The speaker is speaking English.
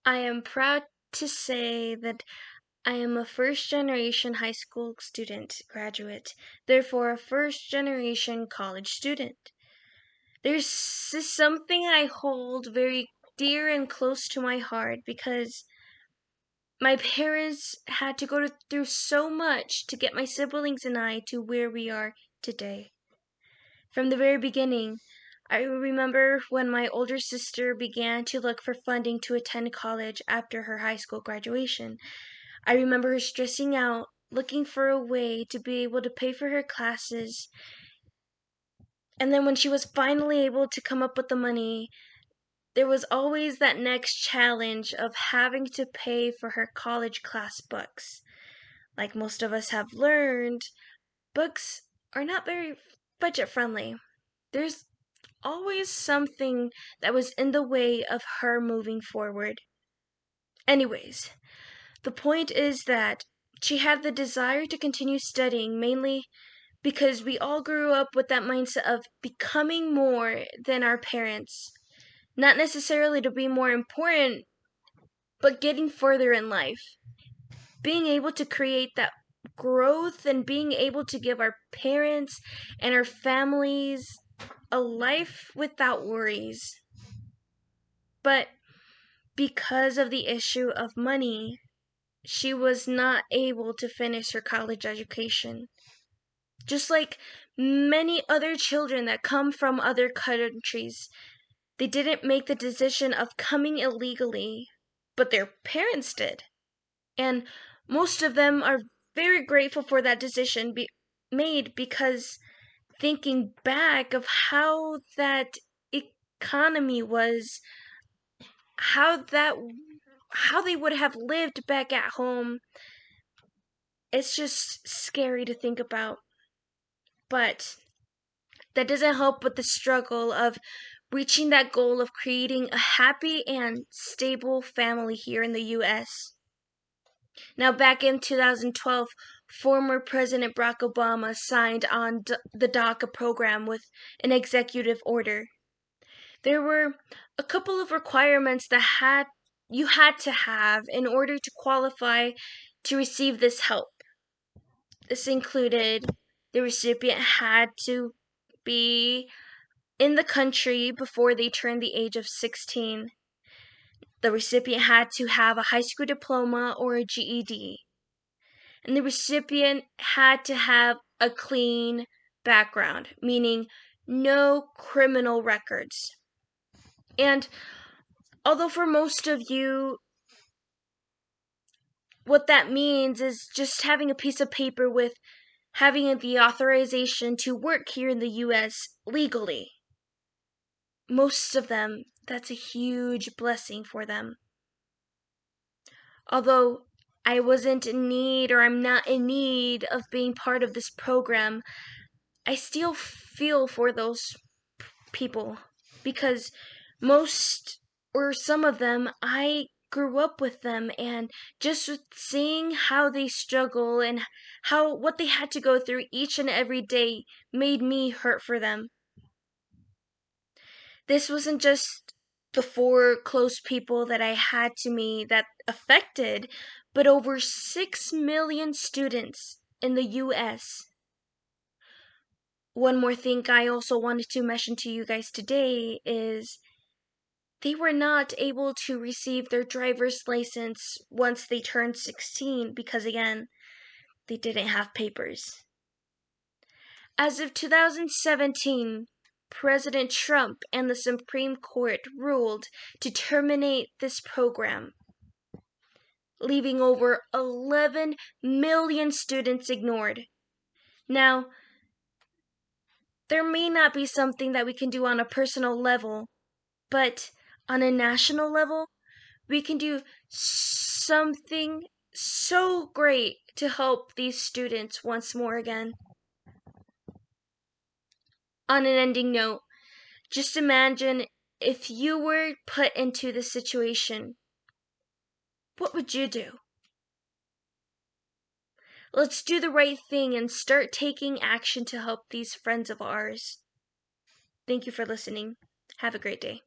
I am proud to say that I am a first generation high school student graduate, therefore, a first generation college student. There's something I hold very dear and close to my heart because my parents had to go through so much to get my siblings and I to where we are today. From the very beginning, I remember when my older sister began to look for funding to attend college after her high school graduation. I remember her stressing out, looking for a way to be able to pay for her classes. And then when she was finally able to come up with the money, there was always that next challenge of having to pay for her college class books. Like most of us have learned, books are not very budget friendly. There's always something that was in the way of her moving forward. Anyways, the point is that she had the desire to continue studying mainly because we all grew up with that mindset of becoming more than our parents. Not necessarily to be more important, but getting further in life. Being able to create that growth and being able to give our parents and our families a life without worries. But because of the issue of money, she was not able to finish her college education. Just like many other children that come from other countries, they didn't make the decision of coming illegally, but their parents did. And most of them are very grateful for that decision made because thinking back of how that economy was, how they would have lived back at home, it's just scary to think about. But that doesn't help with the struggle of reaching that goal of creating a happy and stable family here in the US. Now, back in 2012, former President Barack Obama signed on the DACA program with an executive order. There were a couple of requirements that you had to have in order to qualify to receive this help. This included the recipient had to be in the country before they turned the age of 16. The recipient had to have a high school diploma or a GED. And the recipient had to have a clean background, meaning no criminal records. And although for most of you, what that means is just having a piece of paper with having the authorization to work here in the US legally. Most of them, that's a huge blessing for them. Although I wasn't in need or I'm not in need of being part of this program, I still feel for those people because most or some of them I grew up with them, and just with seeing how they struggle and what they had to go through each and every day made me hurt for them. This wasn't just the 4 close people that I had to me that affected, but over 6 million students in the US. One more thing I also wanted to mention to you guys today is they were not able to receive their driver's license once they turned 16 because, again, they didn't have papers. As of 2017, President Trump and the Supreme Court ruled to terminate this program, leaving over 11 million students ignored. Now, there may not be something that we can do on a personal level, but on a national level, we can do something so great to help these students once more again. On an ending note, just imagine if you were put into this situation. What would you do? Let's do the right thing and start taking action to help these friends of ours. Thank you for listening. Have a great day.